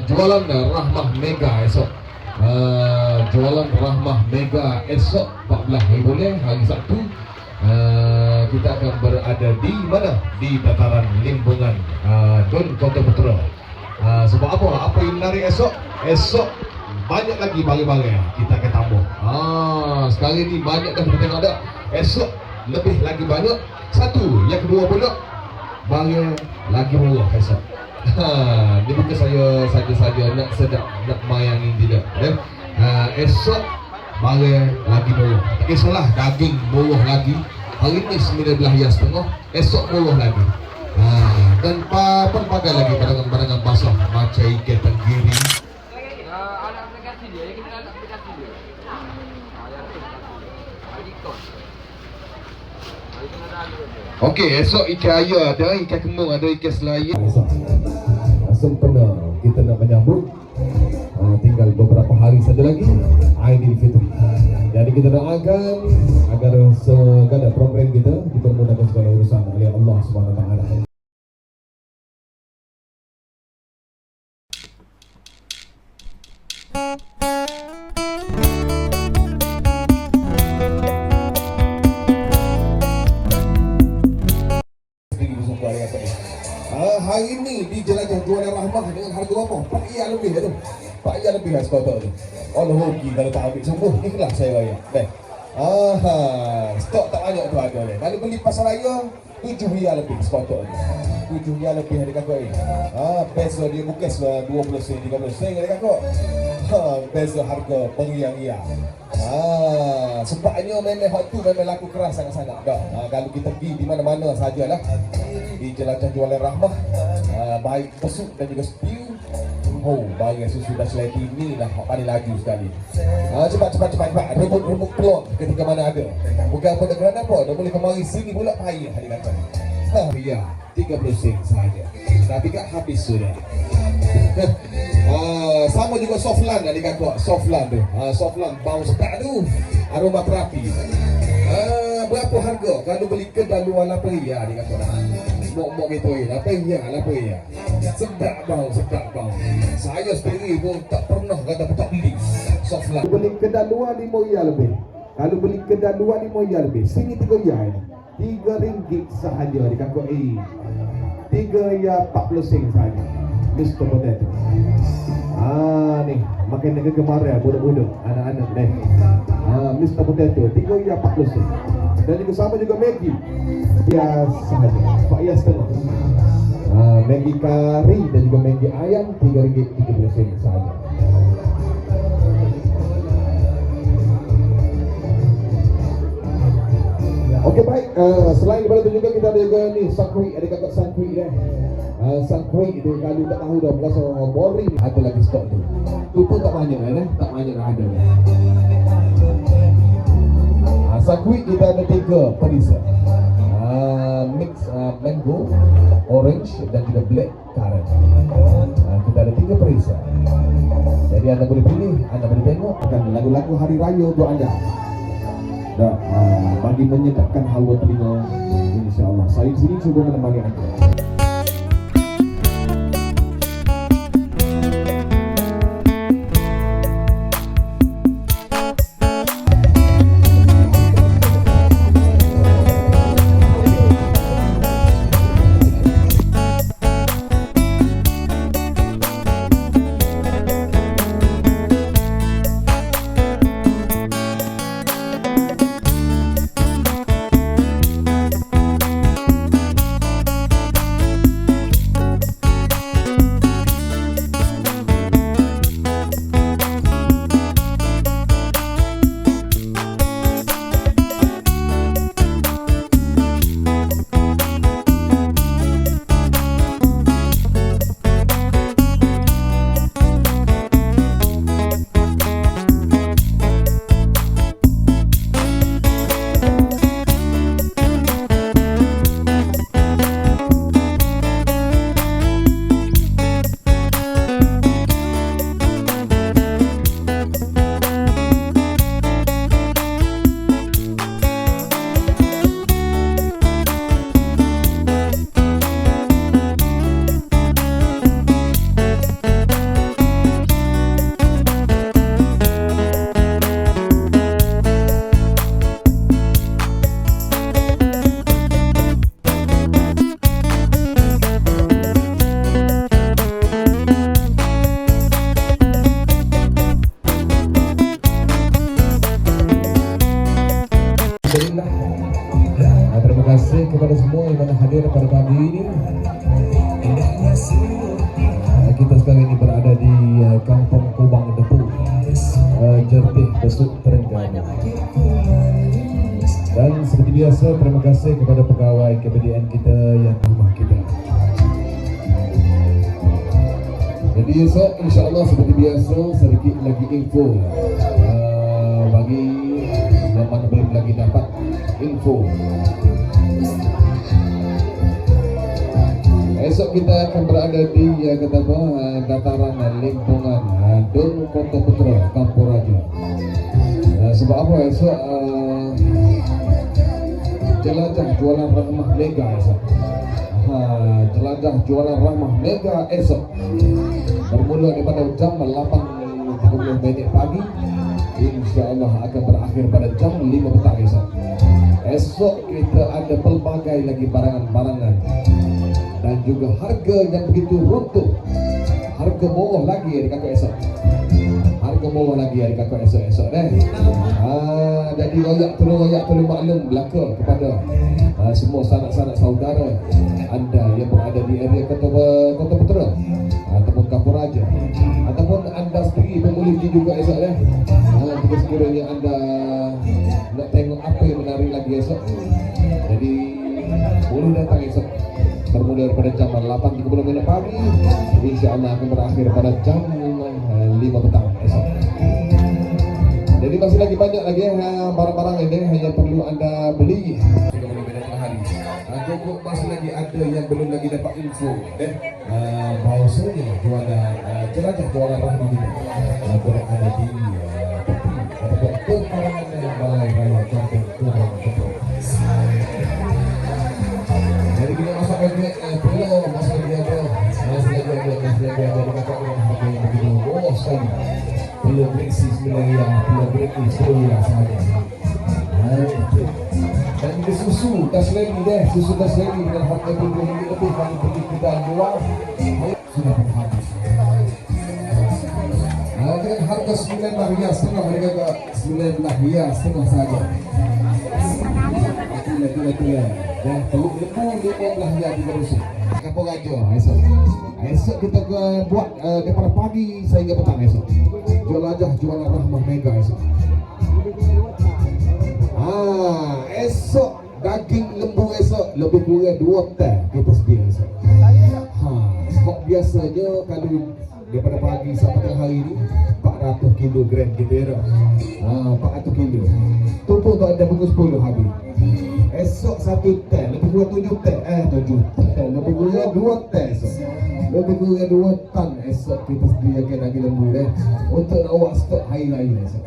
jualan Rahmah Mega esok. Jualan Rahmah Mega esok 14 hari boleh hari Sabtu. Kita akan berada di mana? Di dataran Limbungan, Dun Kota Putra. Sebab apa? Apa yang menarik esok? Esok banyak lagi barang-barang kita akan tambah. Sekarang ni banyak dah kita tengok dah. Esok lebih lagi banyak. Satu, yang kedua pula barang lagi murah esok. Dia bukan saya saja nak sedap, nak mayangin tidak. Esok barang lagi murah. Tak kisahlah daging murah lagi. Hari ni 19.5, esok murah lagi. Dan pelbagai lagi barangan-barangan basah macam ikan tenggiri. Ada aplikasi dia, kita ada aplikasi dia. Okey, esok ikan air ada, ikan kemung ada, ikan selayar. Sempena kita nak menyambut tinggal beberapa hari saja lagi Aidilfitri. Jadi kita doakan agar segala program kita dipermudahkan segala urusan oleh Allah Subhanahu Wa Taala. Hari ini di Jelajah Jualan Rahmah dengan harga berapa? RM4 lebih tu. RM4 lebih lah sekotong tu. Allah rugi kalau tak ambil sembuh. Ikhlas saya bayar. Baik. Stok tak banyak tu ada ni. Kalau beli pasar raya RM7 lebih sekotong tu. RM7 lebih ada kakak ni. Beza dia bukan 20 sen, 30 sen ada kakak. Beza harga periang-riang. Sebabnya memang hak tu memang laku keras sangat-sangat dah. Kalau kita pergi di mana-mana sajalah di Jelajah Jualan Rahmah, baik pesuk dan juga stew. Barang susu dah seleti ni lah paling laju sekali. Cepat rebut peluang ketika mana ada. Bukan apa nak kerana apa, dah boleh kemari sini pula payah dia kata. Ya, 30 sen saja. Tapi kan habis sudah. Sama juga softland dah dikata. Softland tu. Softland bau sedap tu. Aroma terapi. Berapa harga? Kalau beli kedai luar RM8 dia kata dah. Mok gitu ya, RM8. Sedap bau. Saya sendiri pun tak pernah kata tak beli softland. Beli kedai luar RM5 lebih. Kalau beli kedai luar RM5 lebih. Sini RM3 ini. RM3 sahaja dikata RM3.40 sahaja. Mr. Potato. Ni makan dengan kemarin budak-budak, anak-anak ni. Mr. Potato RM3.40. Dan juga sama juga Maggi. Ya sahaja. RM4.5. Maggi kari dan juga Maggi ayam RM3.30 sahaja. Okey baik, selain daripada itu juga kita ada juga ni sangkui, ada kakak sangkui dah. Sangkui itu kalau tak tahu dah berasa boring, ada lagi stok tu. Tu pun tak banyak tak banyak dah ada. Sangkui kita ada 3 perisa. Mix mango, orange dan juga black currant. Kita ada 3 perisa. Jadi anda boleh pilih, anda boleh tengok akan lagu-lagu hari raya untuk anda. Bagi menyedapkan hawa telinga, insya-Allah saya di sini cuba menemani anda. Besut Terengganu. Dan seperti biasa, terima kasih kepada pegawai KPDN kita yang rumah kita. Jadi esok insyaAllah seperti biasa, sedikit lagi info bagi yang mana belum lagi dapat info. Esok kita akan berada di kata apa, dataran lingkungan Dun Kota Putra, Kampung Raja. Sebab apa esok jelajah jualan rahmah mega esok. Jelajah jualan rahmah mega esok bermula daripada jam 8.30 pagi, insyaAllah akan berakhir pada jam 5 petang esok. Esok kita ada pelbagai lagi barangan-barangan dan juga harga yang begitu runtuh. Harga murah lagi ya dikatakan esok. Harga murah lagi ya dikatakan esok-esok jadi royak perlu maklum belaka kepada semua sanak-sanak saudara anda yang berada di area Kota Putra ataupun Kampung Raja, ataupun anda sendiri pemulih juga esok jika sekiranya anda nak tengok apa yang menarik lagi esok, jadi boleh datang esok bermula daripada jam 8.30 pagi, insyaAllah akan berakhir pada jam 5 petang esok. Jadi masih lagi banyak lagi barang-barang ini hanya perlu anda beli. Cukup masih lagi ada yang belum lagi dapat info bahawasanya jelajah jualan rahmah kita berada di pekarangan Balai Raya Kampung Kurang Betul. Jadi kita masak lagi telur, masih lagi ada dikatakan harga yang begitu murah sekali. Telur berisi Bismillah, telur berisi Bismillah sahaja. Dan juga susu tas lagi susu tas lagi dengan harga RM20 lebih kalau pergi kita jual sudah habis. Dengan harga RM19.5 mereka ke RM19.5 saja. Itulah. Dan telur RM15 diberusi. Kampung Raja esok kita buat daripada pagi sehingga petang esok. Jelajah jualan rahmah mega esok. Esok daging lembu esok lebih kurang 2 teh kita sedia esok. Kok biasanya kalau daripada pagi sampai tengah hari ni 400 kilogram kita ya. 400 kilo. Tutup tu ada bungkus 10 habis. Esok 1 teh lebih kurang 7 teh. 7 teh lebih kurang 2 teh esok. Lebih kurang 2 tan esok kita sediakan daging lembu untuk nak awak stok hari raya esok.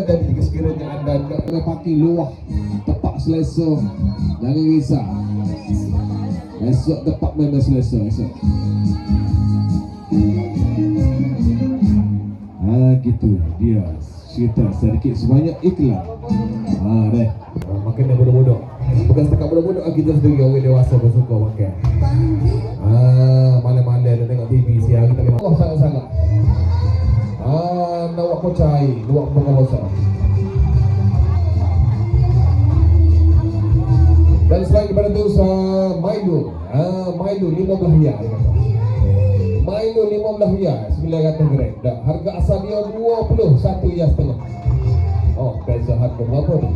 Dan jika sekiranya anda nak pakai luah tepat selesa, jangan risau. Esok tepat memang selesa esok. Gitu dia cerita sedikit sebanyak iklan. Makan yang bodoh-bodoh. Bukan setakat bodoh-bodoh, kita sendiri orang dewasa pun suka makan. Malam-malam nak tengok TV siang kita boleh makan sangat-sangat. Nak buat kocai, luak bunga besar. Dan selain daripada itu Milo RM15. Milo RM15 RM900. Dan harga asal dia RM21.5. Beza harga berapa tu?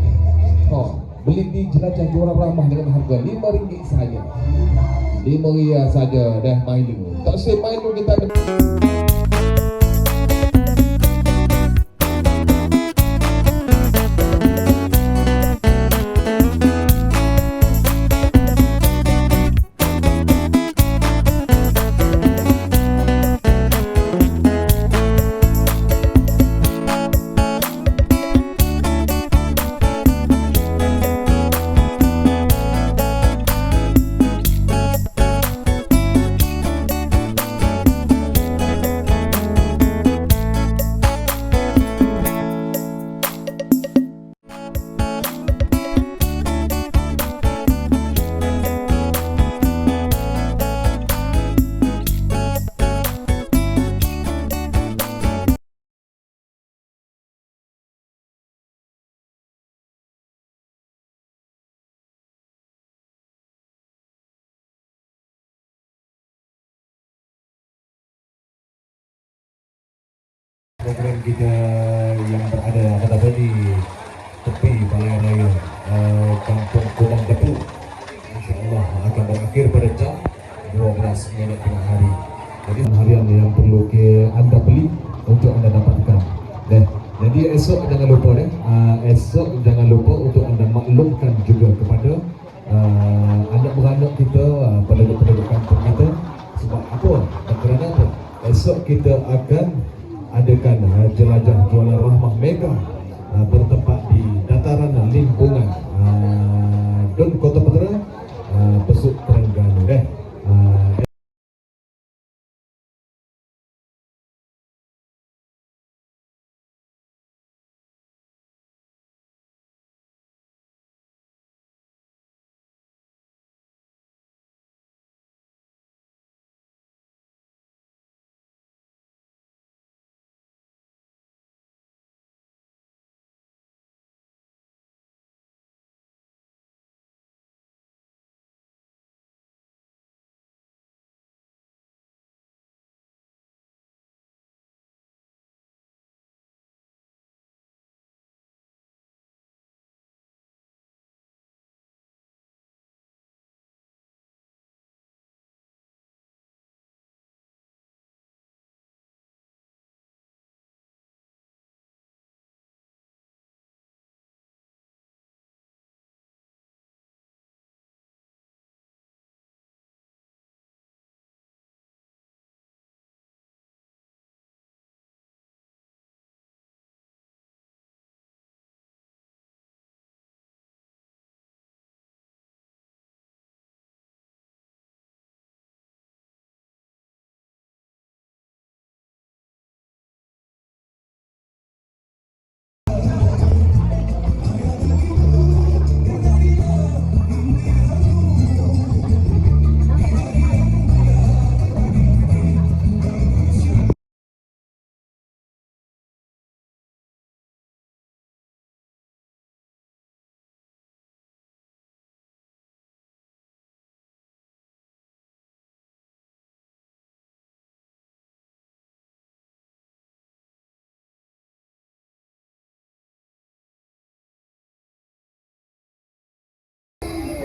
Beli di jelajah jualan rahmah dengan harga RM5 saja. RM5 saja dah Milo. Tak say Milo kita ada. saudara-saudara kita yang berada apa di tepi Balai Raya Kampung Kumang Depu, insya-Allah akan berakhir pada jam 12 minit tengah hari. Jadi harian yang perlu anda beli untuk anda dapatkan. Jadi esok jangan lupa esok jangan lupa untuk anda maklumkan juga kepada anak beranak kita, penduduk-penduduk kampung kita. Sebab apa? Dan kerana apa? Esok kita akan adakan jelajah jualan rahmah mega bertempat di dataran Limpungan Dun Kota Putera, Besut Terengganu.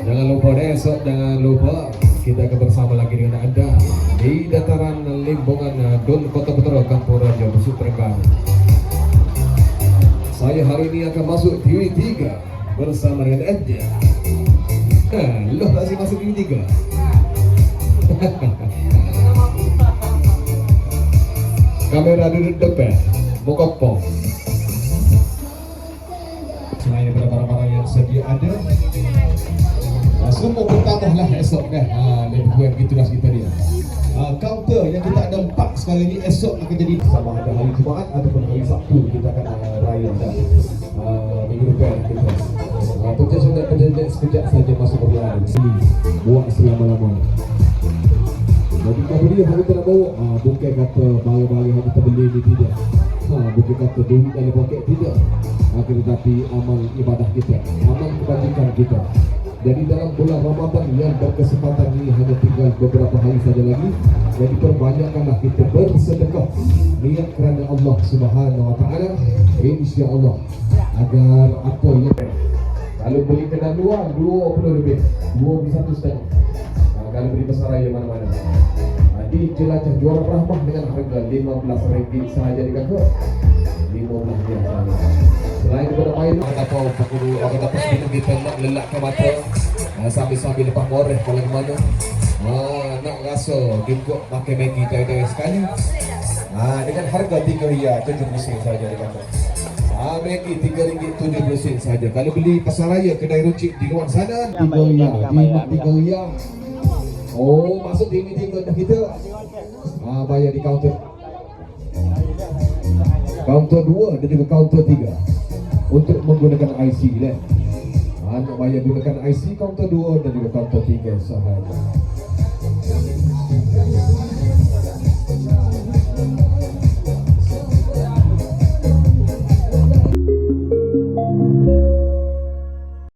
Jangan lupa esok, jangan lupa kita akan bersama lagi dengan anda di dataran Limbungan Dun Kota Putera, Kampung Raja, Besut Terengganu. Saya hari ini akan masuk TV3 bersama dengan anda. Loh, tak sih masuk TV3? Kamera duduk depan, mokopong. Selain daripada barang-barang yang sedia ada, semua bertambahlah esok lebih kurang begitulah cerita dia. Kaunter yang kita ada 4 sekali ni esok akan jadi sama ada hari Jumaat ataupun hari Sabtu kita akan raya minggu depan kita. Penjajah sekejap saja masuk berlalu sini buat selama-lamanya. Jadi kalau dia hari kita nak bawa bukan kata barang-barang yang kita beli ni tidak, bukan kata duit dalam poket tidak, akan tetapi amal ibadah kita, amal kebajikan kita. Jadi dalam bulan Ramadan yang berkesempatan ini hanya tinggal beberapa hari saja lagi. Jadi perbanyakkanlah kita bersedekah niat kerana Allah Subhanahu Wa Taala, insya-Allah, agar apa yang kalau beli kedai luar 20 lebih, 21.5. Kalau beli pasaraya mana-mana. Di jelajah jualan rahmah dengan harga RM15 sahaja di kakak. RM15 sahaja. Selain daripada main, orang kata sebelum kita nak lelakkan mata sambil-sambil lepas moreh kalau ke mana, nak rasa duduk makan Maggi tayar-tayar sekali, dengan harga RM3.70 saja di kakak. Maggi RM3.70 saja. Kalau beli pasaraya kedai runcit di luar sana RM3. Oh, masuk TV3 dah kita. Bayar di kaunter. Kaunter 2 dan juga kaunter 3 untuk menggunakan IC lah. Nak bayar gunakan IC kaunter 2 dan juga kaunter 3 sahaja.